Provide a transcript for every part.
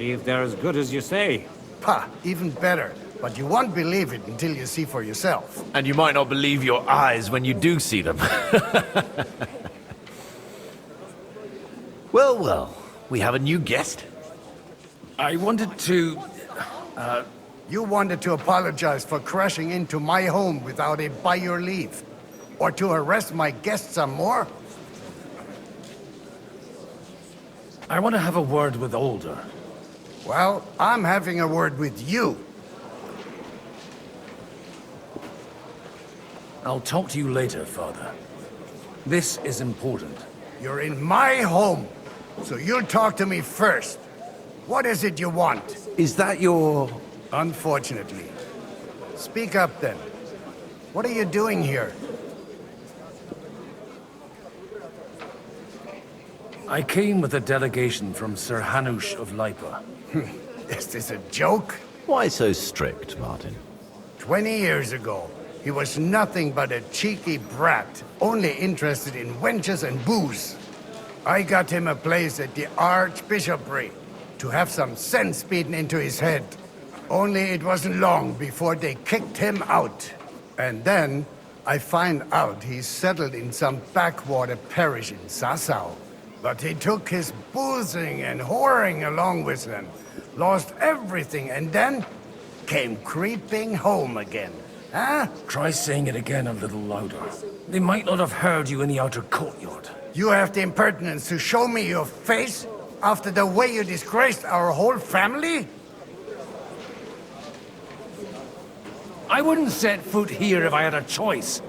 See if they're as good as you say. Pah, even better. But you won't believe it until you see for yourself. And you might not believe your eyes when you do see them. Well, well, we have a new guest. I wanted to... You wanted to apologize for crashing into my home without a by your leave. Or to arrest my guests some more? I want to have a word with Older. Well, I'm having a word with you. I'll talk to you later, Father. This is important. You're in my home, so you'll talk to me first. What is it you want? Is that your... Unfortunately. Speak up then. What are you doing here? I came with a delegation from Sir Hanush of Lipa. Is this a joke? Why so strict, Martin? 20 years ago, he was nothing but a cheeky brat, only interested in wenches and booze. I got him a place at the Archbishopric to have some sense beaten into his head. Only it wasn't long before they kicked him out. And then I find out he's settled in some backwater parish in Sassau. But he took his boozing and whoring along with him, lost everything, and then came creeping home again. Huh? Try saying it again a little louder. They might not have heard you in the outer courtyard. You have the impertinence to show me your face after the way you disgraced our whole family? I wouldn't set foot here if I had a choice.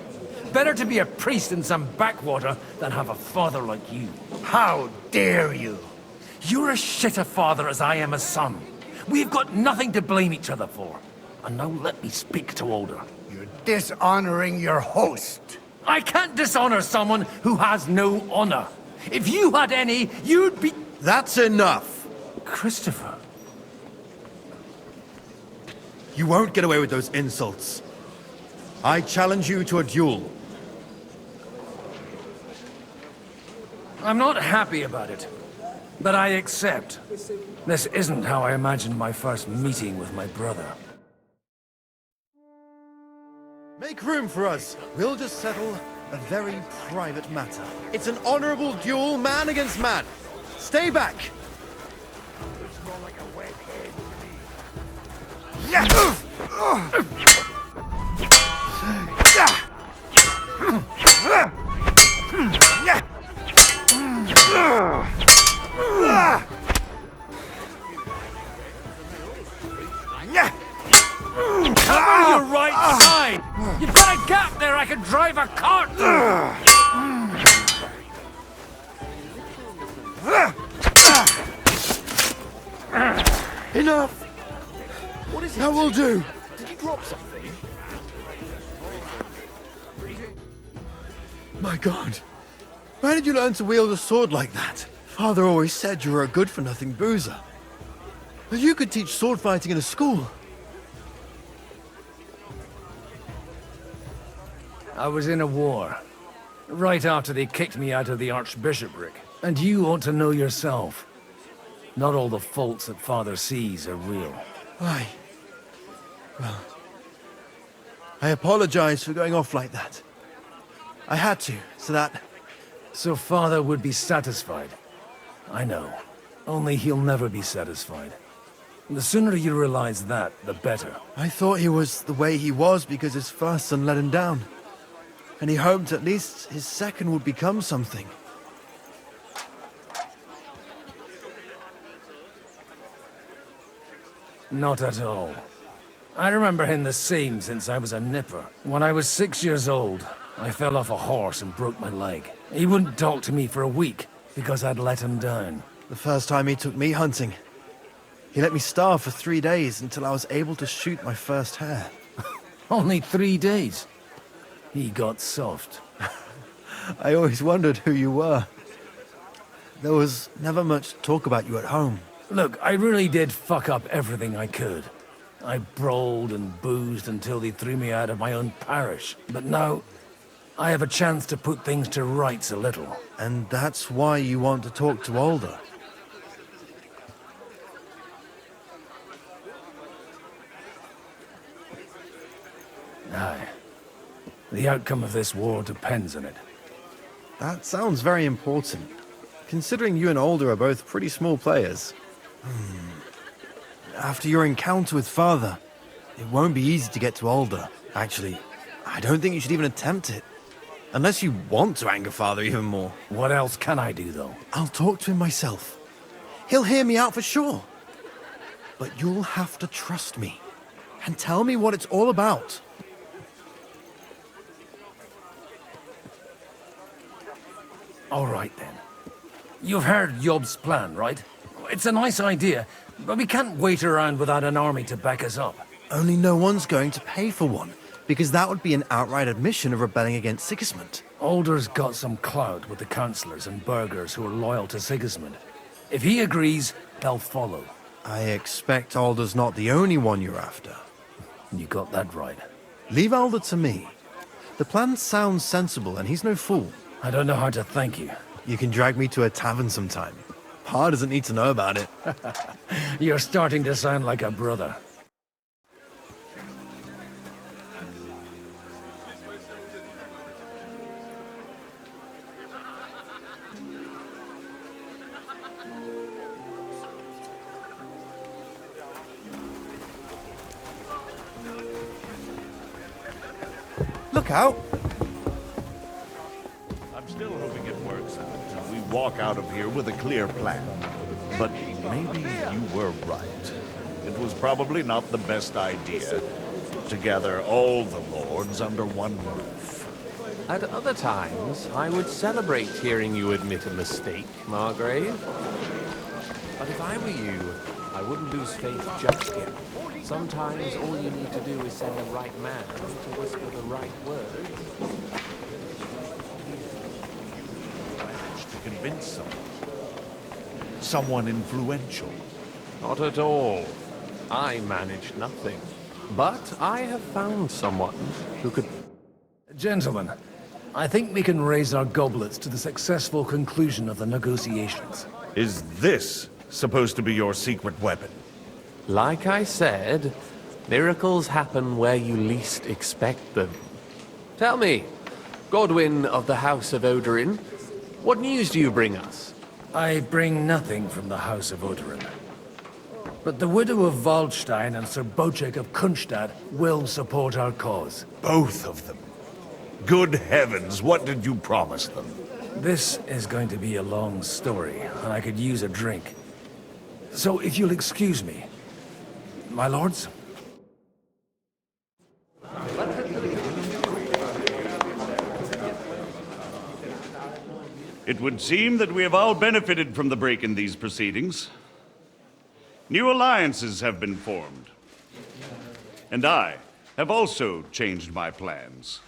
Better to be a priest in some backwater than have a father like you. How dare you? You're as shit a father as I am a son. We've got nothing to blame each other for. And now let me speak to Older. You're dishonoring your host. I can't dishonor someone who has no honor. If you had any, you'd be... That's enough! Christopher. You won't get away with those insults. I challenge you to a duel. I'm not happy about it, but I accept. This isn't how I imagined my first meeting with my brother. Make room for us. We'll just settle a very private matter. It's an honorable duel, man against man. Stay back! Yeah! Cover your right side! You've got a gap there I could drive a cart through! Enough! What is it? That will do! Did you drop something? My God. Where did you learn to wield a sword like that? Father always said you were a good-for-nothing boozer. But you could teach sword fighting in a school. I was in a war. Right after they kicked me out of the Archbishopric. And you ought to know yourself. Not all the faults that Father sees are real. Why? Well, I apologize for going off like that. I had to, so that... So Father would be satisfied. I know. Only he'll never be satisfied. The sooner you realize that, the better. I thought he was the way he was because his first son let him down. And he hoped at least his second would become something. Not at all. I remember him the same since I was a nipper. When I was 6 years old, I fell off a horse and broke my leg. He wouldn't talk to me for a week because I'd let him down. The first time he took me hunting, he let me starve for 3 days until I was able to shoot my first hare. Only 3 days. He got soft. I always wondered who you were. There was never much talk about you at home. Look, I really did fuck up everything I could. I brawled and boozed until they threw me out of my own parish. But now, I have a chance to put things to rights a little. And that's why you want to talk to Older. Aye. The outcome of this war depends on it. That sounds very important, considering you and Alder are both pretty small players. After your encounter with Father, it won't be easy to get to Alder. Actually, I don't think you should even attempt it. Unless you want to anger Father even more. What else can I do, though? I'll talk to him myself. He'll hear me out for sure. But you'll have to trust me and tell me what it's all about. All right, then. You've heard Yob's plan, right? It's a nice idea, but we can't wait around without an army to back us up. Only no one's going to pay for one, because that would be an outright admission of rebelling against Sigismund. Alder's got some clout with the councillors and burghers who are loyal to Sigismund. If he agrees, they'll follow. I expect Alder's not the only one you're after. You got that right. Leave Alder to me. The plan sounds sensible, and he's no fool. I don't know how to thank you. You can drag me to a tavern sometime. Pa doesn't need to know about it. You're starting to sound like a brother. Look out! I'm still hoping it works out and we walk out of here with a clear plan. But maybe you were right. It was probably not the best idea to gather all the lords under one roof. At other times, I would celebrate hearing you admit a mistake, Margrave. But if I were you, I wouldn't lose faith just yet. Sometimes all you need to do is send the right man to whisper the right words. Managed to convince someone. Someone influential. Not at all. I managed nothing. But I have found someone who could... Gentlemen, I think we can raise our goblets to the successful conclusion of the negotiations. Is this supposed to be your secret weapon? Like I said, miracles happen where you least expect them. Tell me, Godwin of the House of Odorin, what news do you bring us? I bring nothing from the House of Odorin. But the widow of Waldstein and Sir Bocek of Kunstadt will support our cause. Both of them. Good heavens, what did you promise them? This is going to be a long story, and I could use a drink. So if you'll excuse me, my lords? It would seem that we have all benefited from the break in these proceedings. New alliances have been formed. And I have also changed my plans.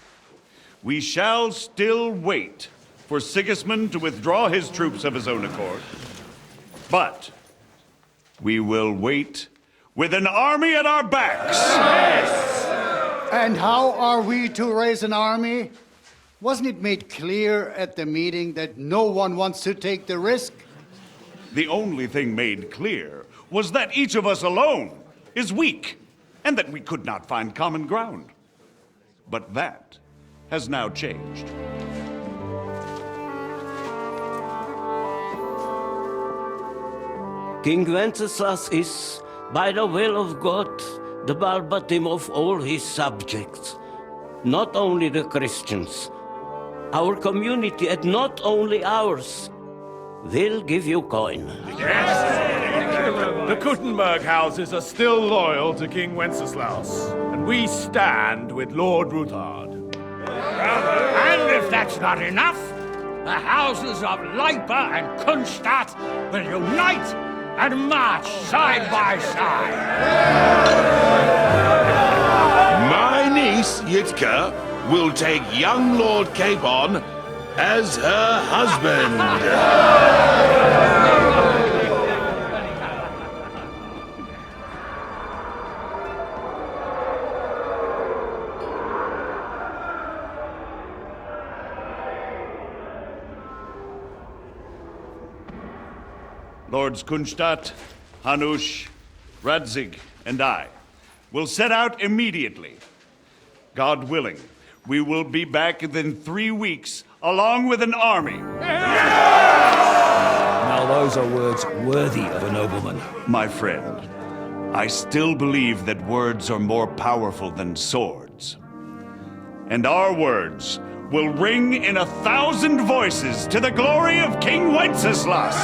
We shall still wait for Sigismund to withdraw his troops of his own accord. But we will wait with an army at our backs. And how are we to raise an army? Wasn't it made clear at the meeting that no one wants to take the risk? The only thing made clear was that each of us alone is weak, and that we could not find common ground. But that has now changed. King Wenceslas is, by the will of God, the Balbatim of all his subjects. Not only the Christians, our community, and not only ours, will give you coin. The Kuttenberg houses are still loyal to King Wenceslaus, and we stand with Lord Ruthard. And if that's not enough, the houses of Leipa and Kunstadt will unite and march side by side. My niece, Yitka, will take young Lord Capon as her husband. Lords Kunstadt, Hanush, Radzig, and I will set out immediately. God willing, we will be back within 3 weeks, along with an army. Now those are words worthy of a nobleman. My friend, I still believe that words are more powerful than swords. And our words will ring in 1,000 voices to the glory of King Wenceslas!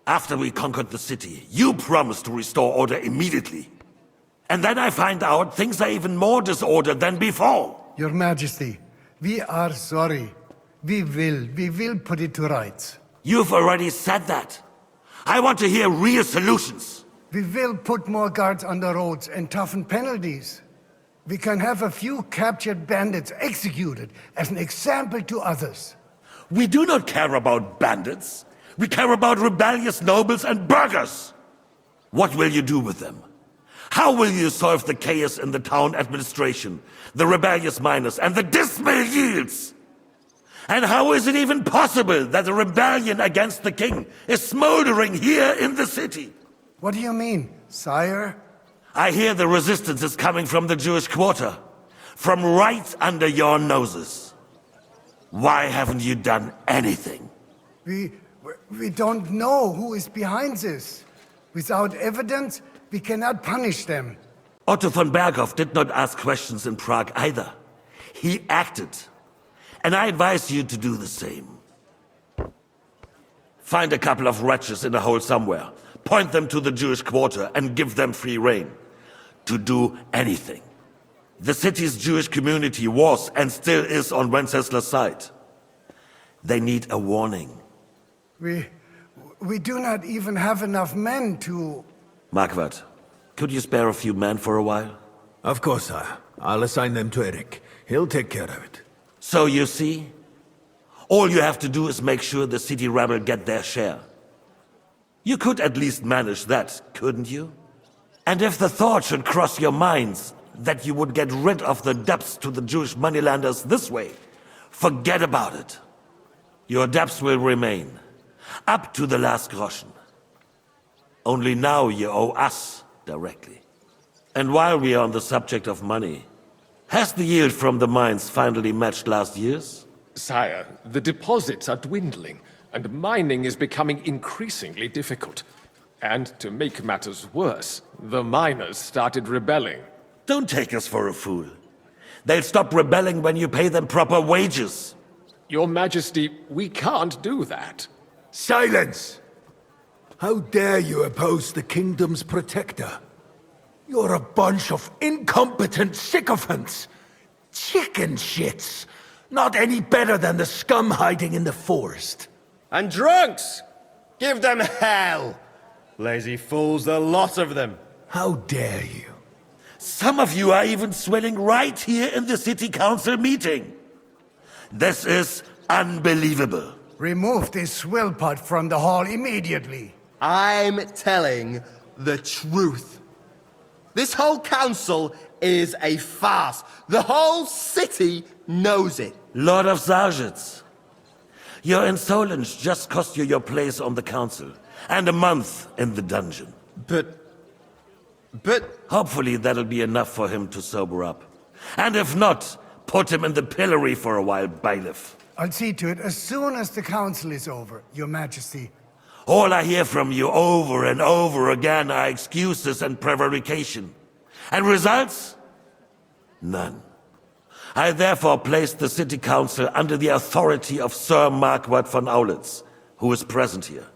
After we conquered the city, you promised to restore order immediately. And then I find out things are even more disordered than before. Your Majesty, we are sorry. We will put it to rights. You've already said that. I want to hear real solutions. We will put more guards on the roads and toughen penalties. We can have a few captured bandits executed as an example to others. We do not care about bandits. We care about rebellious nobles and burghers. What will you do with them? How will you solve the chaos in the town administration, the rebellious miners, and the dismal yields? And how is it even possible that a rebellion against the king is smoldering here in the city? What do you mean, sire? I hear the resistance is coming from the Jewish quarter, from right under your noses. Why haven't you done anything? We don't know who is behind this. Without evidence, we cannot punish them. Otto von Berghoff did not ask questions in Prague either. He acted. And I advise you to do the same. Find a couple of wretches in a hole somewhere, point them to the Jewish quarter, and give them free rein to do anything. The city's Jewish community was and still is on Wenceslas' side. They need a warning. We do not even have enough men to... Marquardt, could you spare a few men for a while? Of course, sire. I'll assign them to Eric. He'll take care of it. So you see, all you have to do is make sure the city rebel get their share. You could at least manage that, couldn't you? And if the thought should cross your minds that you would get rid of the debts to the Jewish moneylenders this way, forget about it. Your debts will remain, up to the last groschen. Only now you owe us directly. And while we are on the subject of money, has the yield from the mines finally matched last year's? Sire, the deposits are dwindling, and mining is becoming increasingly difficult. And to make matters worse, the miners started rebelling. Don't take us for a fool. They'll stop rebelling when you pay them proper wages. Your Majesty, we can't do that. Silence! How dare you oppose the kingdom's protector? You're a bunch of incompetent sycophants! Chicken shits! Not any better than the scum hiding in the forest. And drunks! Give them hell! Lazy fools, the lot of them. How dare you? Some of you are even swelling right here in the city council meeting. This is unbelievable. Remove this swill pot from the hall immediately. I'm telling the truth. This whole council is a farce. The whole city knows it. Lord of Sargitz, your insolence just cost you your place on the council, and a month in the dungeon. But... Hopefully that'll be enough for him to sober up. And if not, put him in the pillory for a while, bailiff. I'll see to it as soon as the council is over, Your Majesty. All I hear from you over and over again are excuses and prevarication. And results? None. I therefore placed the city council under the authority of Sir Marquardt von Aulitz, who is present here,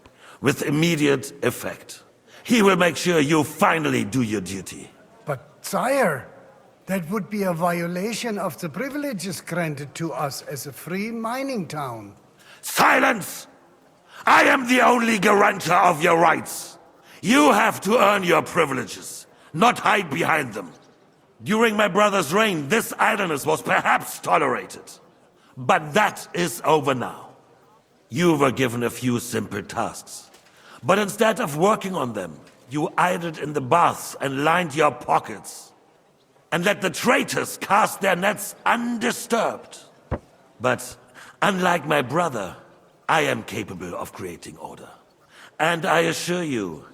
with immediate effect. He will make sure you finally do your duty. But, sire, that would be a violation of the privileges granted to us as a free mining town. Silence! I am the only guarantor of your rights. You have to earn your privileges, not hide behind them. During my brother's reign, this idleness was perhaps tolerated. But that is over now. You were given a few simple tasks. But instead of working on them, you idled in the baths and lined your pockets. And let the traitors cast their nets undisturbed. But unlike my brother, I am capable of creating order. And I assure you,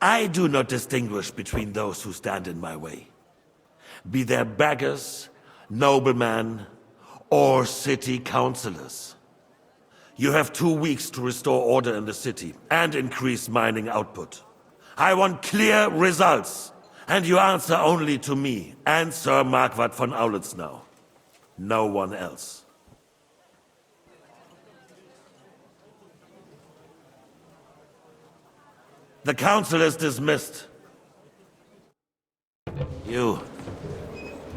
I do not distinguish between those who stand in my way. Be they beggars, noblemen, or city councillors. You have 2 weeks to restore order in the city and increase mining output. I want clear results, and you answer only to me and Sir Marquardt von Aulitz now. No one else. The council is dismissed. You...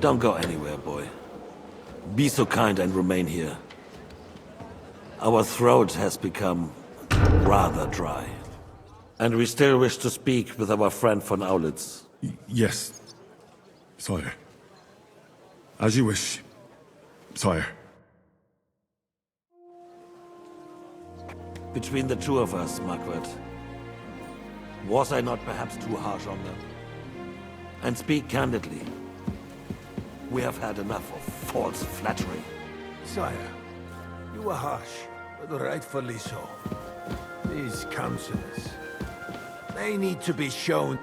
don't go anywhere, boy. Be so kind and remain here. Our throat has become rather dry. And we still wish to speak with our friend von Aulitz. Yes, sire. As you wish, sire. Between the two of us, Marquardt, was I not perhaps too harsh on them? And speak candidly. We have had enough of false flattery. Sire, you were harsh, but rightfully so. These councillors, they need to be shown.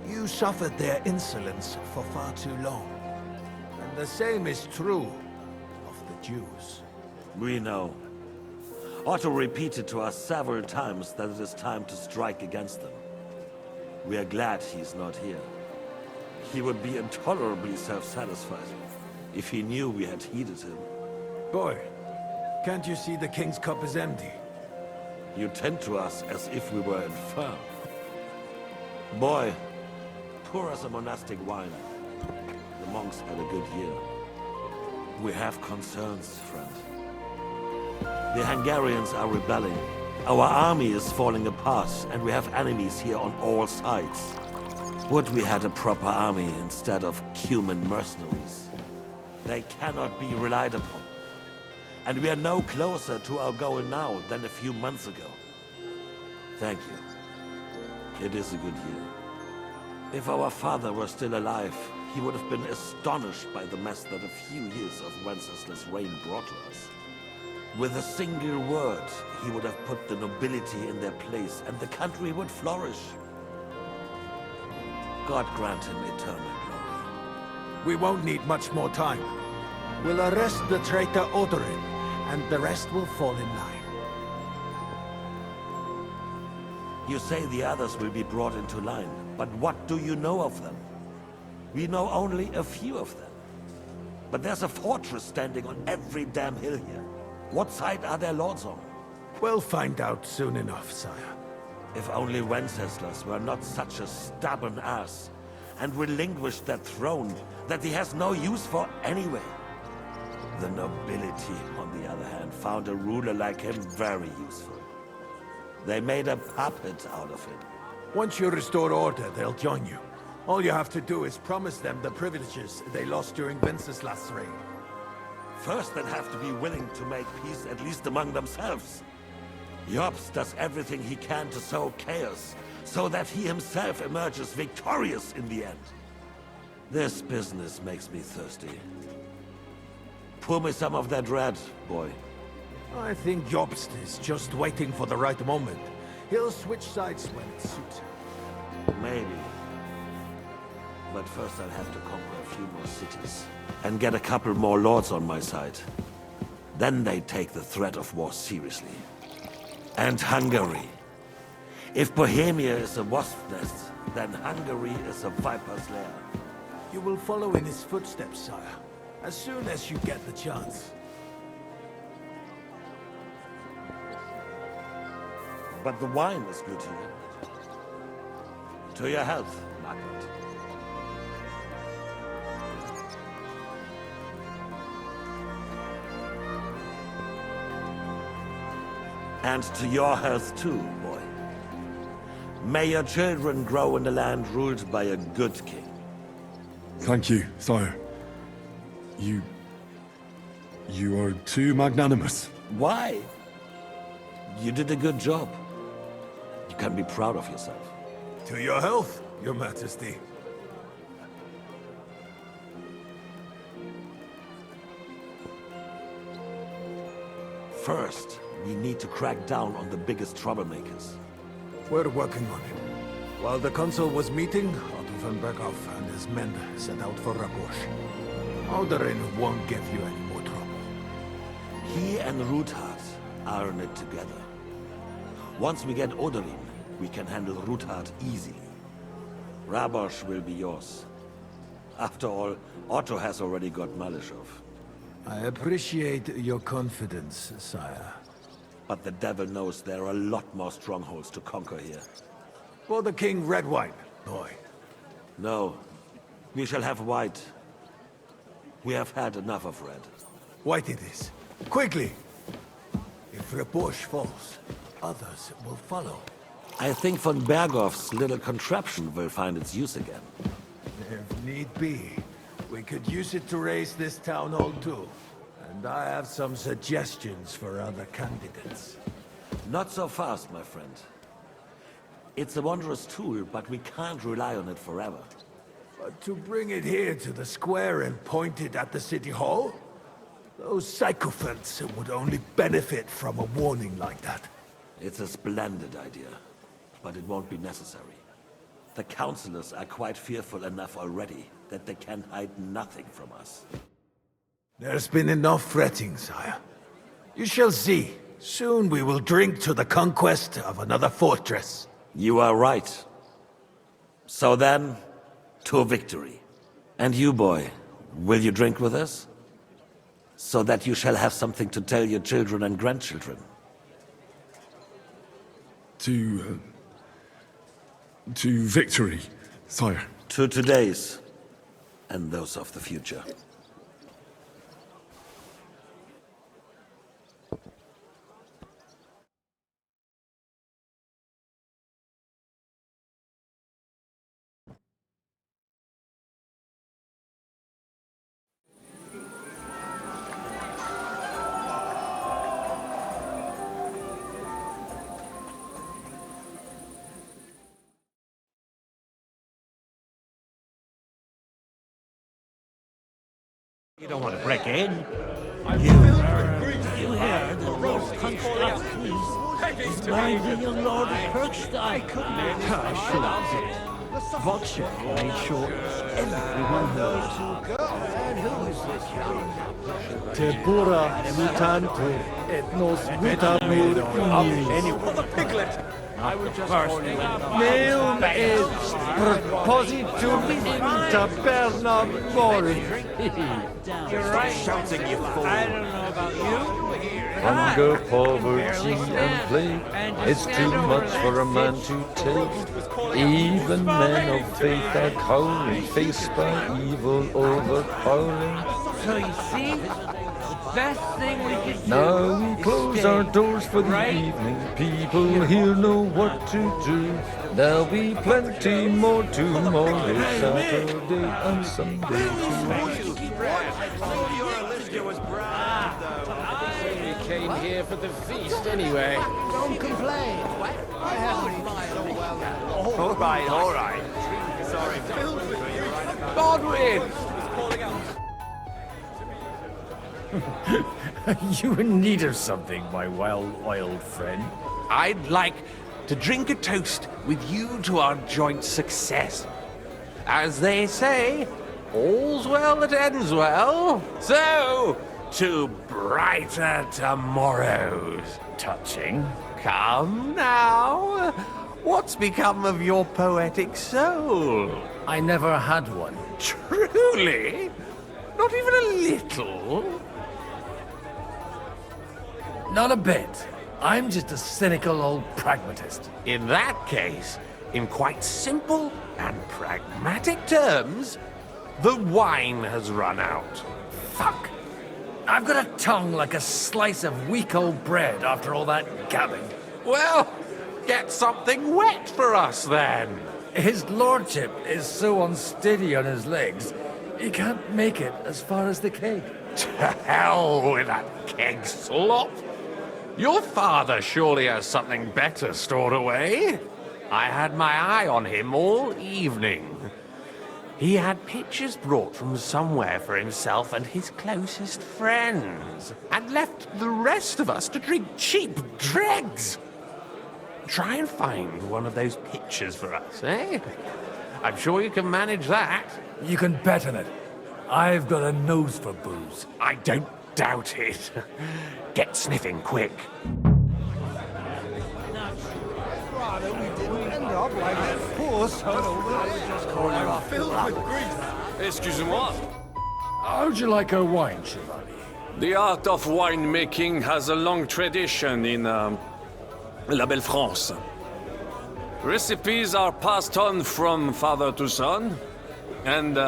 You suffered their insolence for far too long. And the same is true of the Jews. We know. Otto repeated to us several times that it is time to strike against them. We are glad he's not here. He would be intolerably self-satisfied if he knew we had heeded him. Boy, can't you see the king's cup is empty? You tend to us as if we were infirm. Boy, pour us a monastic wine. The monks had a good year. We have concerns, friend. The Hungarians are rebelling. Our army is falling apart, and we have enemies here on all sides. Would we had a proper army instead of human mercenaries? They cannot be relied upon. And we are no closer to our goal now than a few months ago. Thank you. It is a good year. If our father were still alive, he would have been astonished by the mess that a few years of Wenceslas' reign brought to us. With a single word, he would have put the nobility in their place, and the country would flourish. God grant him eternal glory. We won't need much more time. We'll arrest the traitor Odorin, and the rest will fall in line. You say the others will be brought into line, but what do you know of them? We know only a few of them. But there's a fortress standing on every damn hill here. What side are their lords on? We'll find out soon enough, sire. If only Wenceslas were not such a stubborn ass, and relinquished that throne that he has no use for anyway. The nobility, on the other hand, found a ruler like him very useful. They made a puppet out of him. Once you restore order, they'll join you. All you have to do is promise them the privileges they lost during Wenceslas' reign. First, they'll have to be willing to make peace, at least among themselves. Jobst does everything he can to sow chaos, so that he himself emerges victorious in the end. This business makes me thirsty. Pour me some of that red, boy. I think Jobst is just waiting for the right moment. He'll switch sides when it suits him. Maybe. But first I'll have to conquer a few more cities. And get a couple more lords on my side. Then they take the threat of war seriously. And Hungary. If Bohemia is a wasp nest, then Hungary is a viper's lair. You will follow in his footsteps, sire, as soon as you get the chance. But the wine is good here. To your health, Margaret. And to your health too, boy. May your children grow in a land ruled by a good king. Thank you, sire. You are too magnanimous. Why? You did a good job. You can be proud of yourself. To your health, your majesty. First, we need to crack down on the biggest troublemakers. We're working on it. While the consul was meeting, Otto von Berghoff and his men set out for Rabosch. Alderin won't give you any more trouble. He and Ruthard are in it together. Once we get Oderin, we can handle Ruthard easily. Rabosch will be yours. After all, Otto has already got Malishov. I appreciate your confidence, sire. But the devil knows there are a lot more strongholds to conquer here. For the king, red wine, boy. No. We shall have white. We have had enough of red. White it is.Quickly! If Rabosch falls, others will follow. I think von Berghoff's little contraption will find its use again. If need be, we could use it to raise this town hall too. And I have some suggestions for other candidates. Not so fast, my friend. It's a wondrous tool, but we can't rely on it forever. But to bring it here to the square and point it at the city hall? Those sycophants would only benefit from a warning like that. It's a splendid idea, but it won't be necessary. The councillors are quite fearful enough already that they can hide nothing from us. There's been enough fretting, sire. You shall see. Soon we will drink to the conquest of another fortress. You are right. So then, to victory. And you, boy, will you drink with us? So that you shall have something to tell your children and grandchildren. To victory, sire. To today's, and those of the future. You don't want to break in. You hear the Lord Kunstadt, please? Maybe your Lord Kirkstein. Vodka made sure everyone heard. Tempura mutanto et nos mutamur For the piglet! I would just call you Meum est propositum internam mori. You're right. Shouting, you fool. I don't know about you. Hunger, poverty, and plague, it's too much for a man to take. Even men of faith are cowering, faced by evil overpowering. So you see, best thing we could do. Now we close our doors for the Right? evening. People here know what to do. There'll be plenty more tomorrow, Saturday and Sunday too. We came here for the feast anyway. Don't complain. I haven't been so well. All right. Sorry. Godwin! You in need of something, my well-oiled friend? I'd like to drink a toast with you to our joint success. As they say, all's well that ends well. So, to brighter tomorrows. Touching. Come now. What's become of your poetic soul? I never had one. Truly? Not even a little? Not a bit. I'm just a cynical old pragmatist. In that case, in quite simple and pragmatic terms, the wine has run out. Fuck! I've got a tongue like a slice of weak old bread after all that gabbing. Well, get something wet for us then. His lordship is so unsteady on his legs, he can't make it as far as the keg. To hell with that keg slop. Your father surely has something better stored away. I had my eye on him all evening. He had pictures brought from somewhere for himself and his closest friends, and left the rest of us to drink cheap dregs. Try and find one of those pictures for us, eh? I'm sure you can manage that. You can bet on it. I've got a nose for booze. I don't doubt it. Get sniffing quick. Excusez-moi. How'd you like our wine, Chevalier? The art of winemaking has a long tradition in La Belle France. Recipes are passed on from father to son, and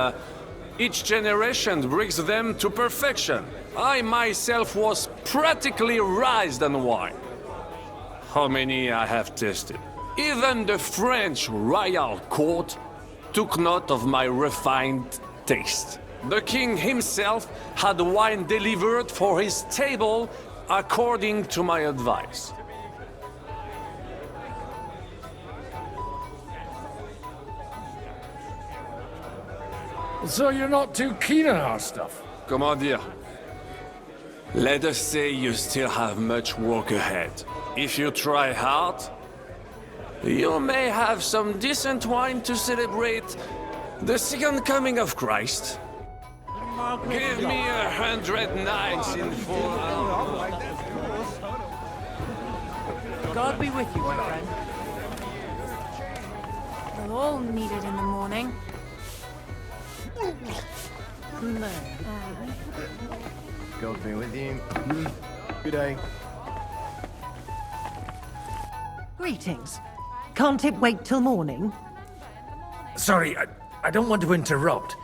each generation brings them to perfection. I myself was practically raised on wine. How many I have tasted. Even the French royal court took note of my refined taste. The king himself had wine delivered for his table according to my advice. So you're not too keen on our stuff? Comment dire? Let us say you still have much work ahead. If you try hard, you may have some decent wine to celebrate the second coming of Christ. Give me 100 nights in 4 hours. God be with you, my friend. We'll all need it in the morning. God be with you. Good day. Greetings. Can't it wait till morning? Sorry, I don't want to interrupt,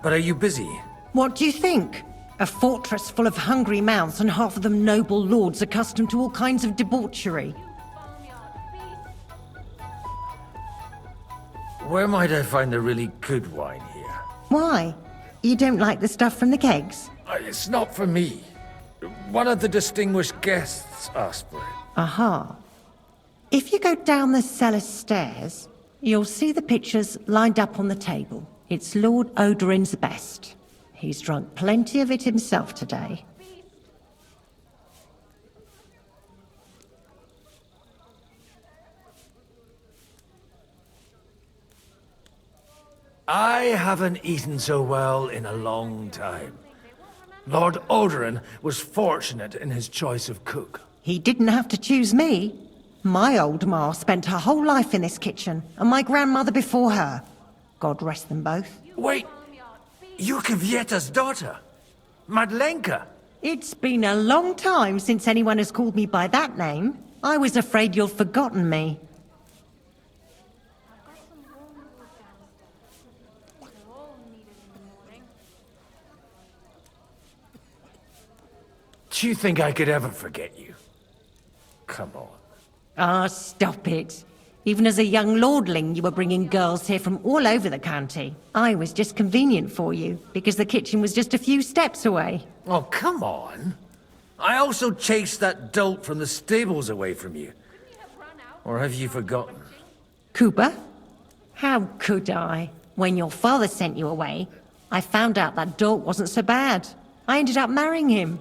but are you busy? What do you think? A fortress full of hungry mouths and half of them noble lords accustomed to all kinds of debauchery. Where might I find a really good wine here? Why? You don't like the stuff from the kegs? It's not for me. One of the distinguished guests asked for it. Aha. If you go down the cellar stairs, you'll see the pictures lined up on the table. It's Lord Odorin's best. He's drunk plenty of it himself today. I haven't eaten so well in a long time. Lord Odoran was fortunate in his choice of cook. He didn't have to choose me. My old ma spent her whole life in this kitchen, and my grandmother before her. God rest them both. Wait, you're Kvieta's daughter? Madlenka? It's been a long time since anyone has called me by that name. I was afraid you'd forgotten me. Do you think I could ever forget you? Come on. Ah, stop it. Even as a young lordling, you were bringing girls here from all over the county. I was just convenient for you, because the kitchen was just a few steps away. Oh, come on. I also chased that dolt from the stables away from you. Or have you forgotten? Cooper? How could I? When your father sent you away, I found out that dolt wasn't so bad. I ended up marrying him.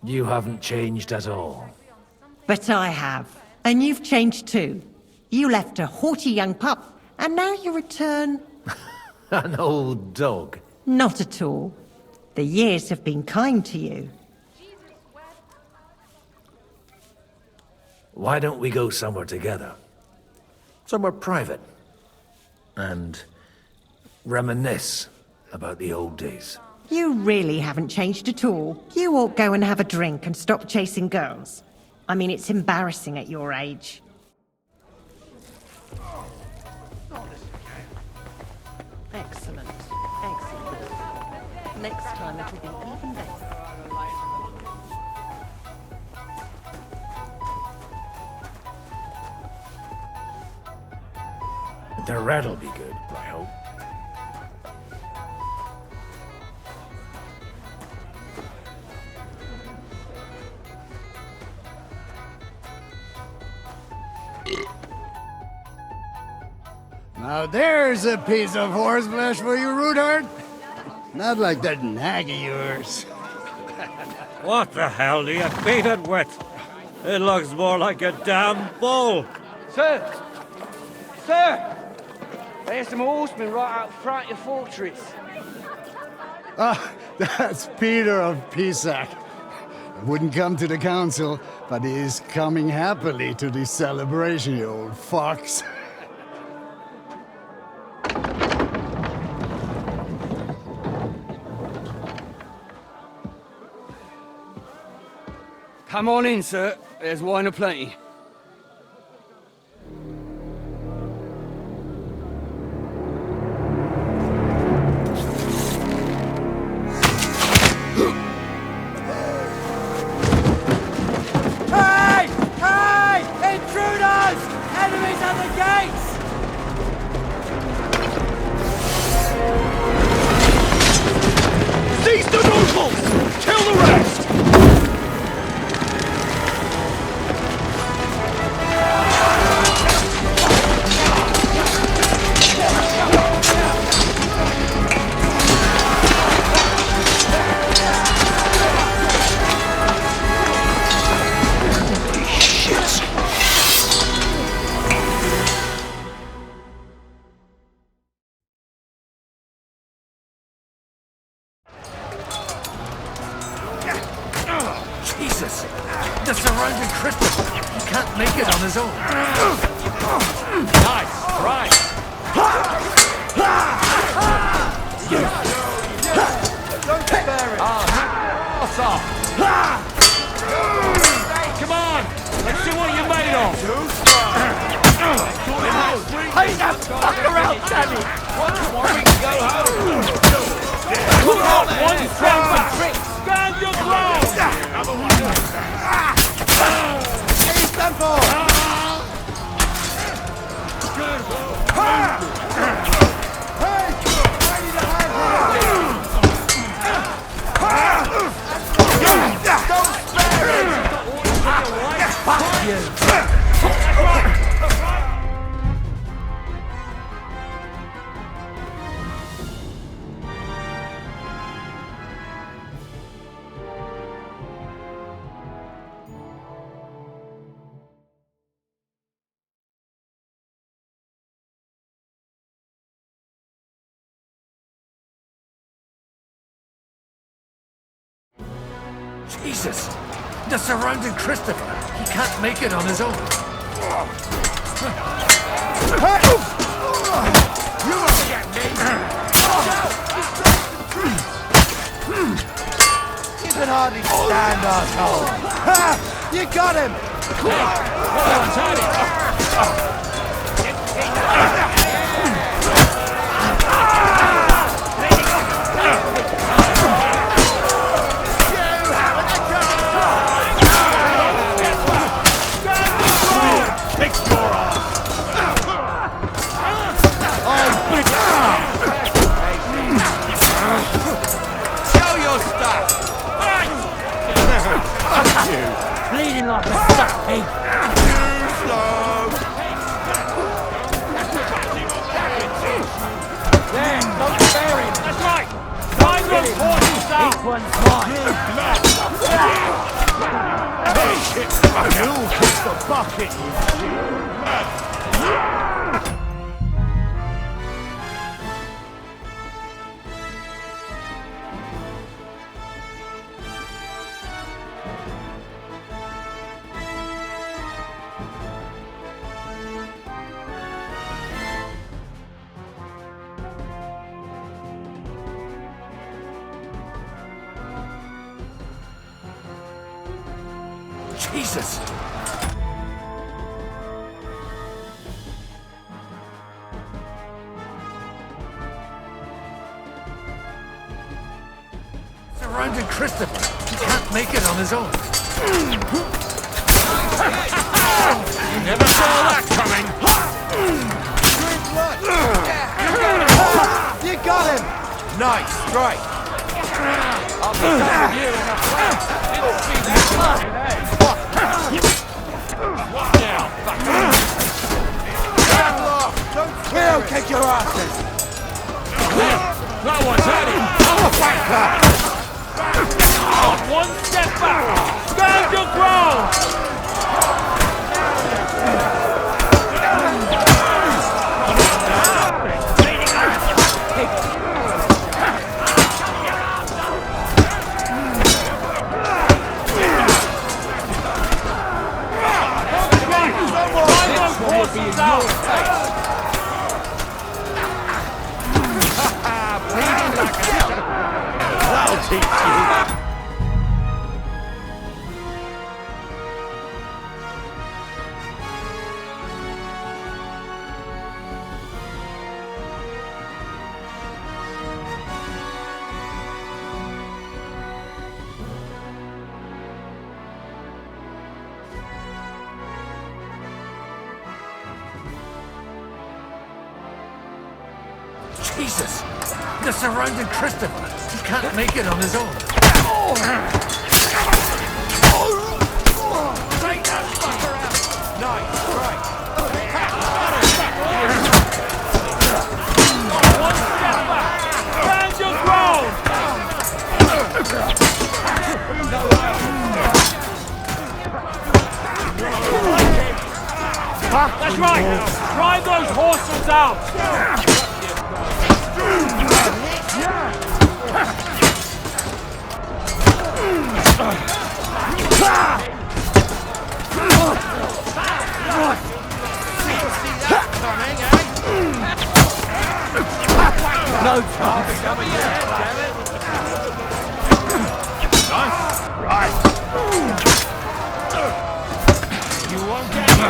You haven't changed at all. But I have. And you've changed too. You left a haughty young pup, and now you return... An old dog. Not at all. The years have been kind to you. Why don't we go somewhere together? Somewhere private. And reminisce about the old days. You really haven't changed at all. You ought go and have a drink and stop chasing girls. I mean, it's embarrassing at your age. Excellent. Excellent. Next time it'll be even better. The red'll be good, I hope. Now there's a piece of horseflesh for you, Rootheart. Not like that nag of yours. What the hell do you beat it with? It looks more like a damn bull. Sir! Sir! There's some horsemen right out front of the fortress. Ah, that's Peter of Pisac. Wouldn't come to the council, but he is coming happily to the celebration, you old fox. Come on in, sir. There's wine aplenty. Hey! Hey! Intruders! Enemies at the gates! Seize the nobles! Kill the rest! Jesus! The surrounding Christmas! He can't make it on his own. Nice, right. Don't spare it! What's up? Come on, let's see what you made of. Hey, now fuck around, Danny! We can go home. Put on one strong for tricks. Stand your ground. He's done for! Jesus! They're surrounding Christopher. He can't make it on his own. You won't get me! You can hardly stand, asshole! Ha! You got him! Show your stuff! Bleeding like a stuck pig! There, don't bury him! That's right! Find those horses out! Each one's mine! You'll kick the bucket, you Jesus! Surrounded Christopher. He can't make it on his own. Never saw that coming. You got him! Nice, strike! I'll be done with you in a flash! Didn't see that coming, eh? We'll kick your asses! That one's at him. One step back! Stand your ground! That'll teach you. Jesus! They're surrounding Christopher. He can't make it on his own. Take that fucker out! Nice, strike! One step back! Stand your ground! That's right! Drive those horses out! No chance. Nice. Right. You won't get me.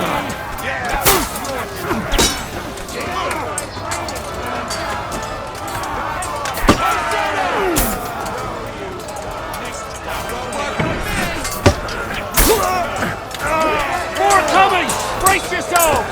More coming! Brace yourselves!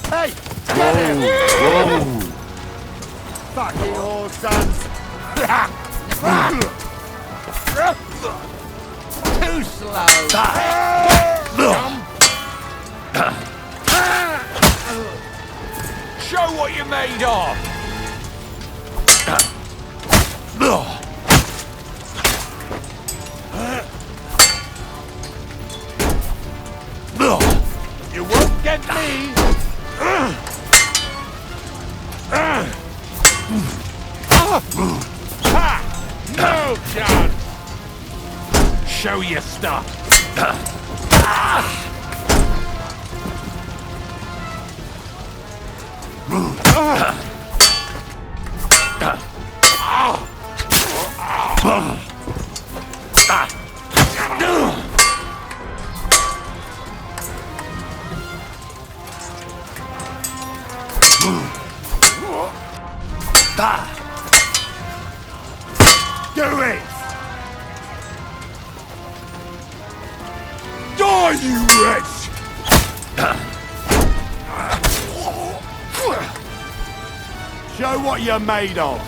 Hey! Whoa! Fucking horse sons! Too slow. Show what you're made of! You won't get me. No chance. Show your stuff. Do it! Die, you wretch! Show what you're made of.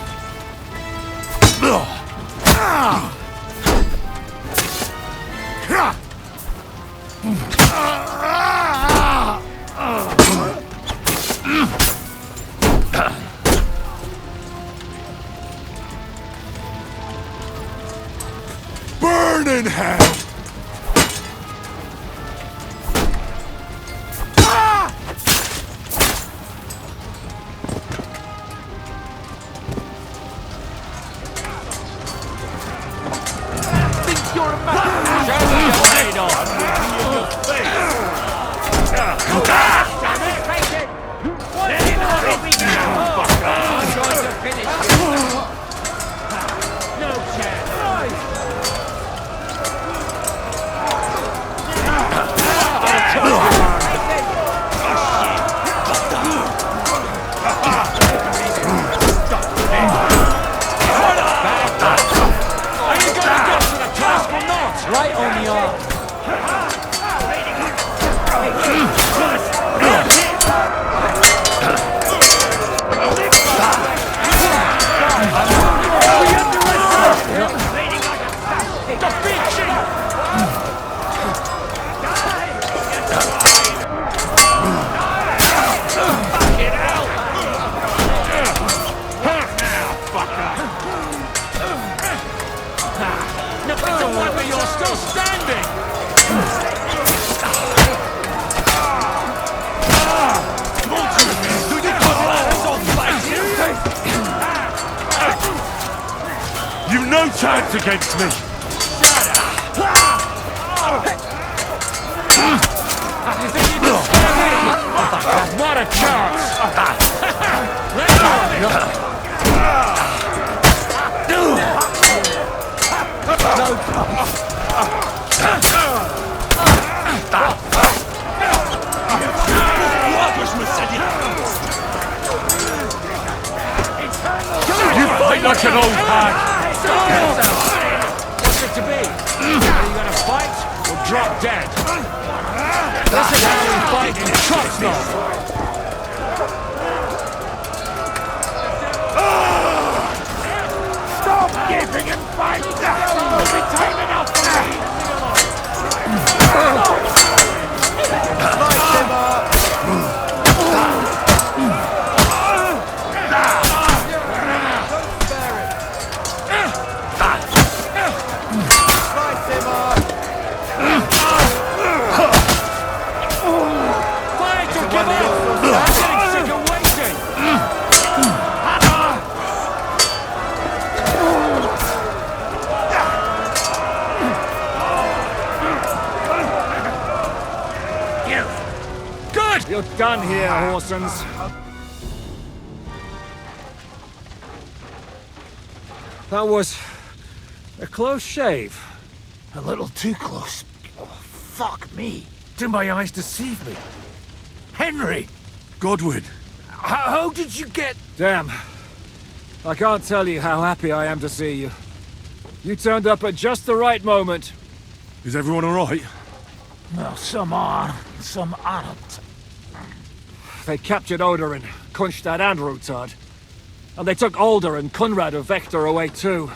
Burn in hell! Think you're a man? Show what you're made of. Damn it, take it! I'm going to finish you. No chance. Right on the arm. You're still standing! You've no chance against me! Not a chance! You fight like an old hag! What's it to be? Are you gonna fight or drop dead? This is how we fight in Trotzdorf! Stop giving and fight! It'll be time enough for me! You're done here, Horsens. That was a close shave. A little too close. Oh, fuck me. Did my eyes deceive me? Henry! Godwin! How did you get... Damn. I can't tell you how happy I am to see you. You turned up at just the right moment. Is everyone alright? Well, some are, some aren't. they captured Odorin, Kunstad and Rutard. And they took Alder and Kunrad of Vector away too.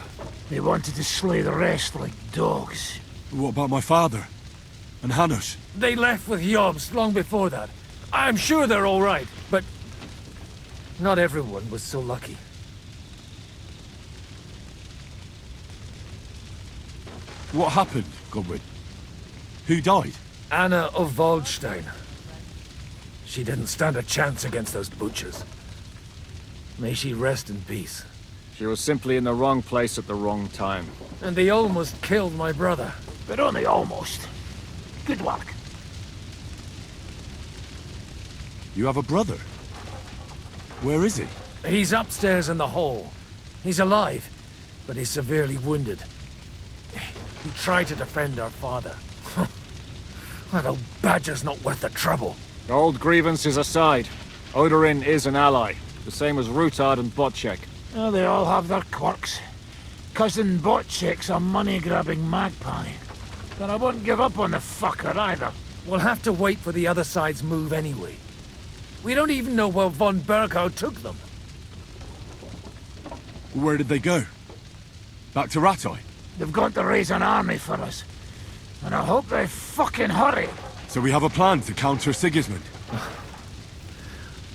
They wanted to slay the rest like dogs. What about my father? And Hanush? They left with Jobst long before that. I'm sure they're all right, but not everyone was so lucky. What happened, Godwin? Who died? Anna of Waldstein. She didn't stand a chance against those butchers. May she rest in peace. She was simply in the wrong place at the wrong time. And they almost killed my brother. But only almost. Good work. You have a brother? Where is he? He's upstairs in the hall. He's alive, but he's severely wounded. He tried to defend our father. That old badger's not worth the trouble. Old grievances aside, Odorin is an ally. The same as Rutard and Botchek. Oh, they all have their quirks. Cousin Botchek's a money-grabbing magpie. But I wouldn't give up on the fucker either. We'll have to wait for the other side's move anyway. We don't even know where von Berghow took them. Where did they go? Back to Rattay? They've got to raise an army for us. And I hope they fucking hurry. So we have a plan to counter Sigismund?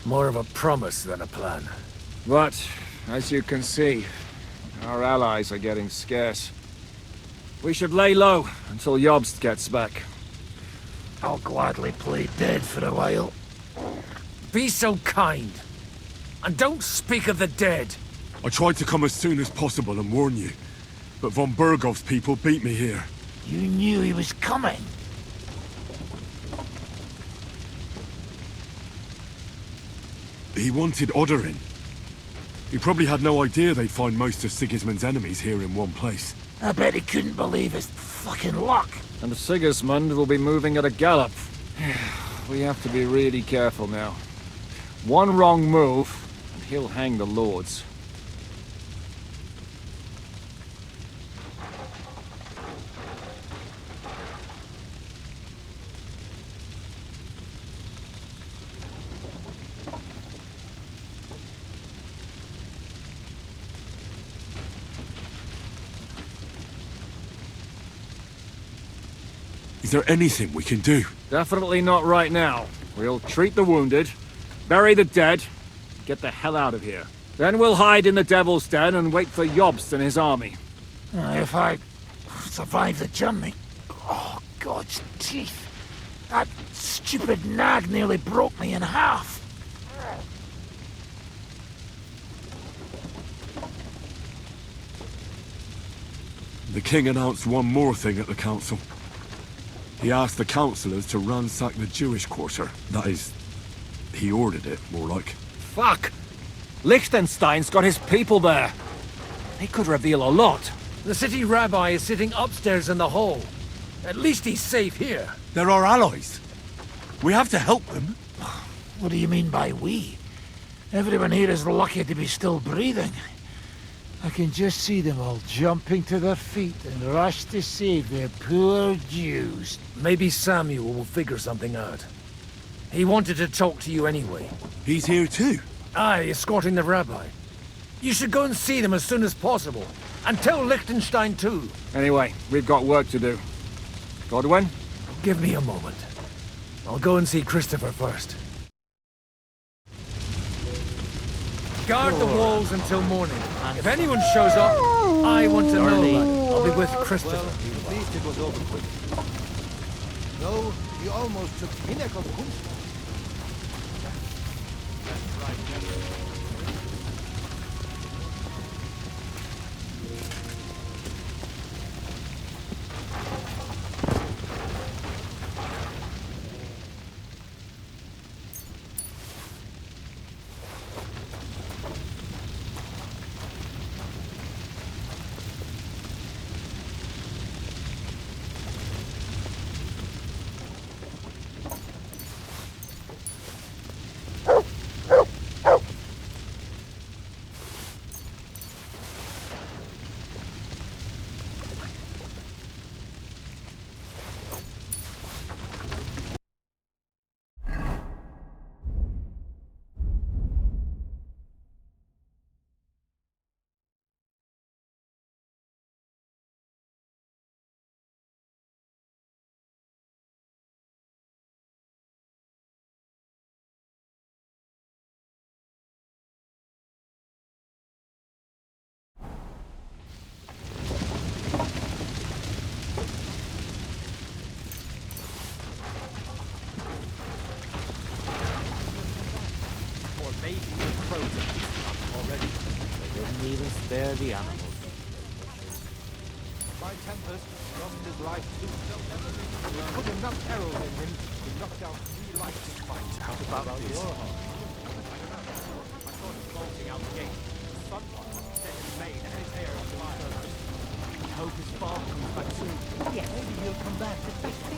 More of a promise than a plan. But, as you can see, our allies are getting scarce. We should lay low until Jobst gets back. I'll gladly play dead for a while. Be so kind. And don't speak of the dead. I tried to come as soon as possible and warn you, but von Bergov's people beat me here. You knew he was coming. He wanted Odorin. He probably had no idea they'd find most of Sigismund's enemies here in one place. I bet he couldn't believe his fucking luck. And Sigismund will be moving at a gallop. We have to be really careful now. One wrong move, and he'll hang the lords. Is there anything we can do? Definitely not right now. We'll treat the wounded, bury the dead, get the hell out of here. Then we'll hide in the Devil's Den and wait for Jobst and his army. If I survive the journey... Oh, God's teeth. That stupid nag nearly broke me in half. The king announced one more thing at the council. He asked the councillors to ransack the Jewish quarter. That is, he ordered it, more like. Fuck! Liechtenstein's got his people there. They could reveal a lot. The city rabbi is sitting upstairs in the hall. At least he's safe here. They're our allies. We have to help them. What do you mean by we? Everyone here is lucky to be still breathing. I can just see them all jumping to their feet and rush to save their poor Jews. Maybe Samuel will figure something out. He wanted to talk to you anyway. He's here too? Aye, escorting the rabbi. You should go and see them as soon as possible. And tell Liechtenstein too. Anyway, we've got work to do. Godwin? Give me a moment. I'll go and see Christopher first. Guard the walls until morning. If anyone shows up, I want to know that. I'll be with Christopher. At least it was over quick. No, he almost took pinnacle kunst. That's right. Maybe the crows are feasting on him already. They didn't even spare the animals. My Tempest lost his life too. We put enough arrows in him to knock down 3 lightning fights. How about this? I saw him bolting out the gate. Someone set his mane and his hair on fire. I hope his father comes back soon. Yes. Maybe he'll come back.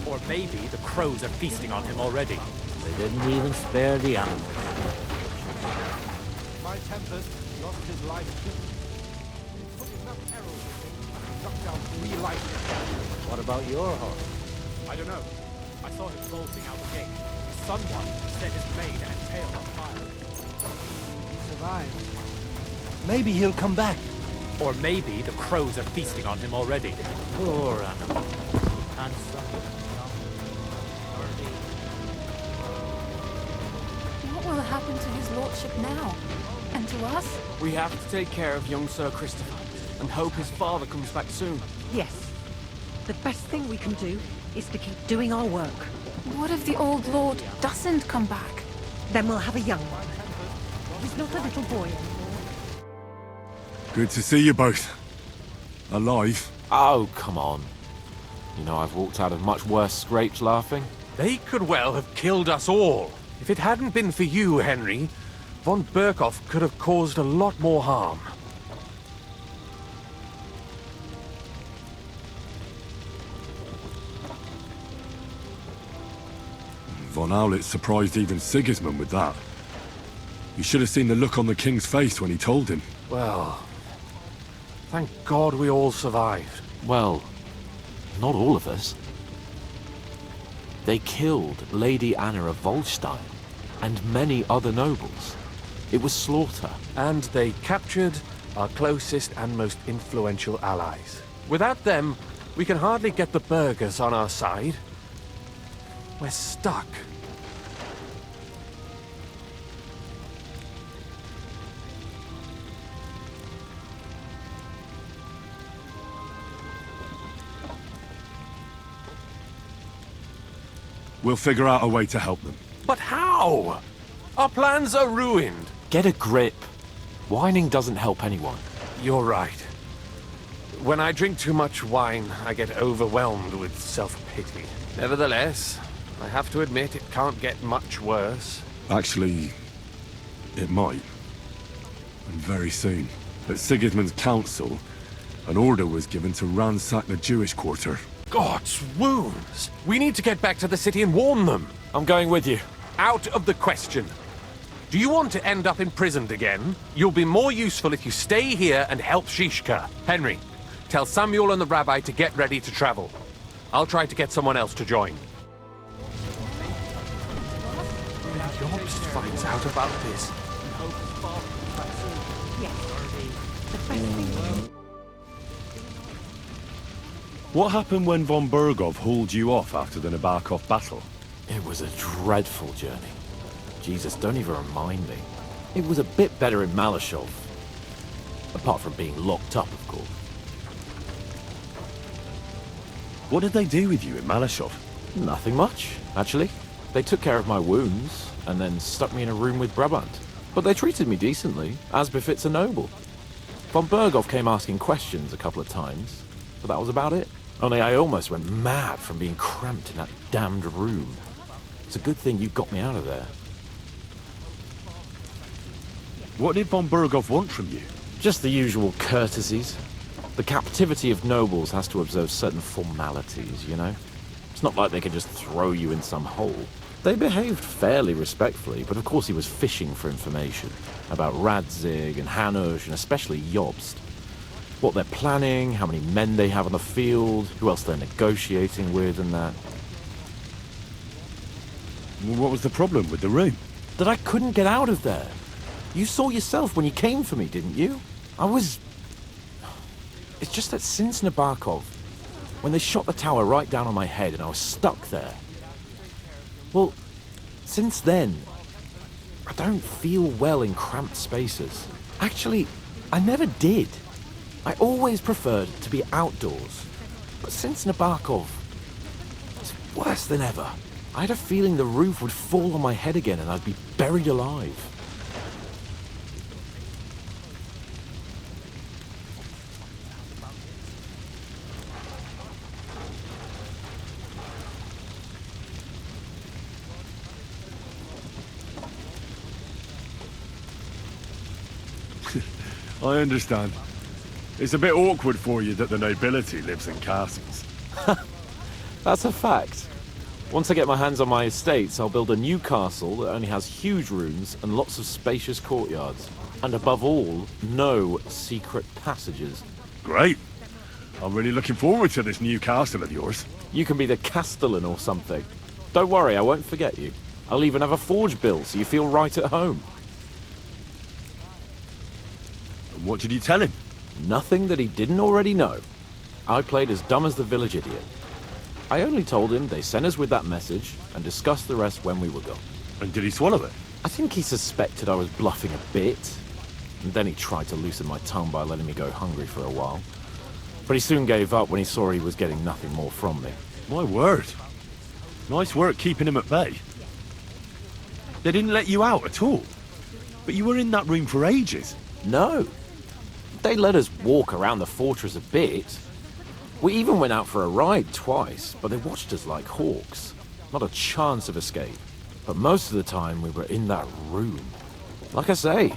Or maybe the crows are feasting on him already. They didn't even spare the animals. My Tempest lost his life too. We put enough arrows in him to knock down 3 lightning fights. What about your horse? I don't know. I saw him bolting out the gate. Someone set his mane and tail on fire. He survived. Maybe he'll come back. Or maybe the crows are feasting on him already. Poor animal. Handsome, young, worthy. What will happen to his lordship now? And to us? We have to take care of young Sir Christopher and hope his father comes back soon. Yes. The best thing we can do is to keep doing our work. What if the old lord doesn't come back? Then we'll have a young one. He's not a little boy anymore. Good to see you both. Alive. Oh, come on. You know, I've walked out of much worse scrapes laughing. They could well have killed us all. If it hadn't been for you, Henry, von Berkhoff could have caused a lot more harm. Von Owlet surprised even Sigismund with that. You should have seen the look on the king's face when he told him. Well, thank God we all survived. Well, not all of us. They killed Lady Anna of Volstein and many other nobles. It was slaughter. And they captured our closest and most influential allies. Without them, we can hardly get the burghers on our side. We're stuck. We'll figure out a way to help them. But how? Our plans are ruined. Get a grip. Whining doesn't help anyone. You're right. When I drink too much wine, I get overwhelmed with self-pity. Nevertheless, I have to admit it can't get much worse. Actually, it might. And very soon. At Sigismund's council, an order was given to ransack the Jewish quarter. God's wounds! We need to get back to the city and warn them. I'm going with you. Out of the question. Do you want to end up imprisoned again? You'll be more useful if you stay here and help Shishka. Henry, tell Samuel and the rabbi to get ready to travel. I'll try to get someone else to join. Jobst finds out about this. What happened when von Berghoff hauled you off after the Nabokov battle? It was a dreadful journey. Jesus, don't even remind me. It was a bit better in Malashov. Apart from being locked up, of course. What did they do with you in Malashov? Nothing much, actually. They took care of my wounds, and then stuck me in a room with Brabant. But they treated me decently, as befits a noble. Von Berghoff came asking questions a couple of times, but that was about it. Only I almost went mad from being cramped in that damned room. It's a good thing you got me out of there. What did von Berghoff want from you? Just the usual courtesies. The captivity of nobles has to observe certain formalities, you know? It's not like they can just throw you in some hole. They behaved fairly respectfully, but of course he was fishing for information about Radzig and Hanush and especially Jobst. What they're planning, how many men they have on the field, who else they're negotiating with and that. What was the problem with the room? That I couldn't get out of there. You saw yourself when you came for me, didn't you? It's just that since Nabokov, when they shot the tower right down on my head and I was stuck there. Well, since then, I don't feel well in cramped spaces. Actually, I never did. I always preferred to be outdoors. But since Nabokov, it's worse than ever. I had a feeling the roof would fall on my head again and I'd be buried alive. I understand. It's a bit awkward for you that the nobility lives in castles. That's a fact. Once I get my hands on my estates, I'll build a new castle that only has huge rooms and lots of spacious courtyards. And above all, no secret passages. Great. I'm really looking forward to this new castle of yours. You can be the castellan or something. Don't worry, I won't forget you. I'll even have a forge built so you feel right at home. And what did you tell him? Nothing that he didn't already know. I played as dumb as the village idiot. I only told him they sent us with that message and discussed the rest when we were gone. And did he swallow it? I think he suspected I was bluffing a bit. And then he tried to loosen my tongue by letting me go hungry for a while. But he soon gave up when he saw he was getting nothing more from me. My word. Nice work keeping him at bay. They didn't let you out at all. But you were in that room for ages. No. They let us walk around the fortress a bit. We even went out for a ride twice, but they watched us like hawks. Not a chance of escape. But most of the time we were in that room. Like I say,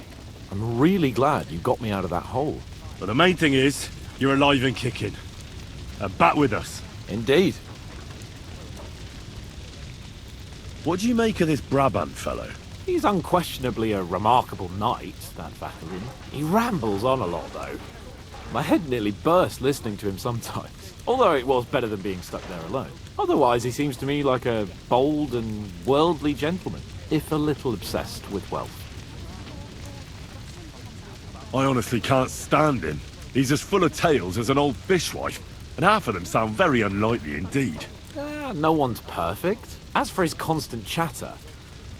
I'm really glad you got me out of that hole. But the main thing is, you're alive and kicking. And back with us. Indeed. What do you make of this Brabant fellow? He's unquestionably a remarkable knight, that Vacherin. He rambles on a lot, though. My head nearly burst listening to him sometimes. Although it was better than being stuck there alone. Otherwise, he seems to me like a bold and worldly gentleman, if a little obsessed with wealth. I honestly can't stand him. He's as full of tales as an old fishwife, and half of them sound very unlikely indeed. No one's perfect. As for his constant chatter,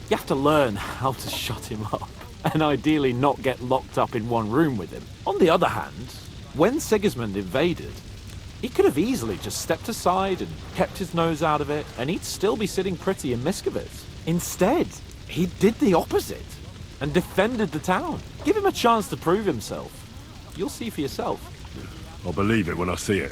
you have to learn how to shut him up, and ideally not get locked up in one room with him. On the other hand, when Sigismund invaded, he could have easily just stepped aside and kept his nose out of it, and he'd still be sitting pretty in Miskovitz. Instead, he did the opposite, and defended the town. Give him a chance to prove himself. You'll see for yourself. I'll believe it when I see it.